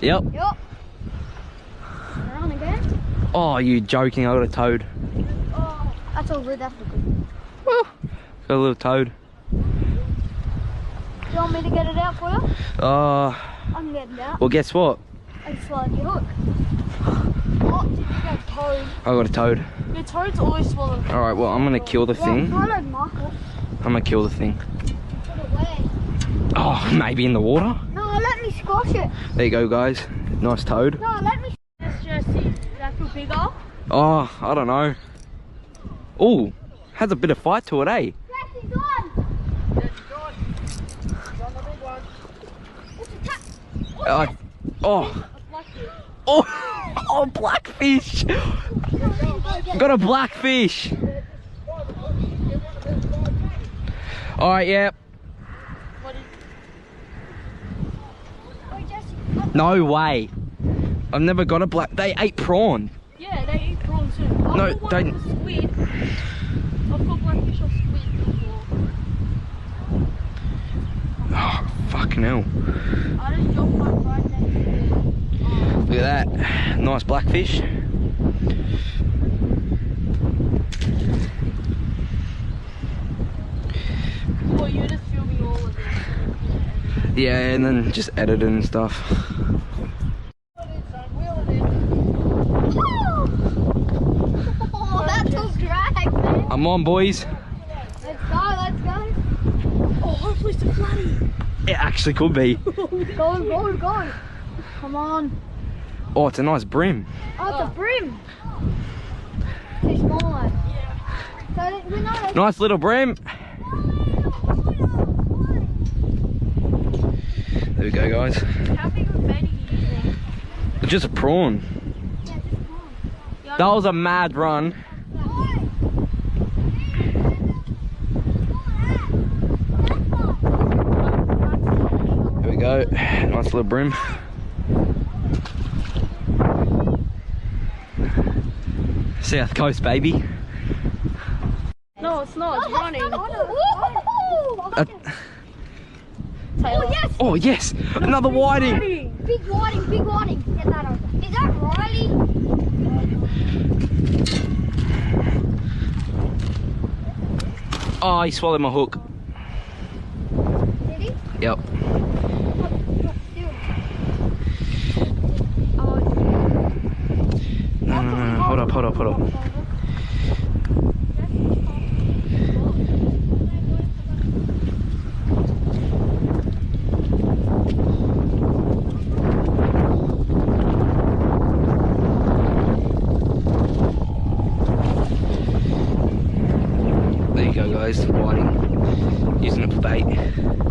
Yep. Yep. Run again. Oh, you joking? I got a toad. Oh, that's all good. That's all good. Woo. Got a little toad. Do you want me to get it out for you? I can get it out. Well, guess what? I just swallowed your hook. Oh, did you get a toad? I got a toad. Your toad's always swallowed. All right. Well, I'm gonna kill the thing. Yeah, swallowed my hook. I'm gonna kill the thing. Put it away. Oh, maybe in the water. No, let me squash it. There you go, guys. Nice toad. No, let me. Let's just see. Does that feel bigger? Oh, I don't know. Oh, has a bit of fight to it, eh? Yes, he's on. Yes, John. He's on the big one. It's a tap. Oh, yes. Oh, A blackfish. oh, blackfish. Got a blackfish. All right, yeah. Oh, Jesse. No way. I've never got a black. They ate prawn. Yeah, they eat prawns too. No, I've got don't. one with squid. I've got blackfish or squid before. Oh, fucking hell. I just dropped one right next to it. Look at that. Nice blackfish. Well, you're just filming all of this. Yeah, and then just edit it and stuff. Oh, that took drag, man. I'm on, boys. Let's go, let's go. Oh, hopefully it's a flatty. It actually could be. Go. Come on. Oh, it's a nice brim. Oh, it's a bream. It's a small one. Yeah. So we're not. Nice little brim. There we go, guys. How big of a bait are you using? It's just a prawn. Yeah, just small. Yeah, That was a mad run. Here we go. Nice little brim. South Coast, baby. No, it's not. It's running. Uh, yes! oh, yes. Another whiting. Big whiting. Get that over. Is that Riley? Oh, he swallowed my hook. Did he? Yep. No. Hold up. There you go, guys. Whiting. Using it for bait.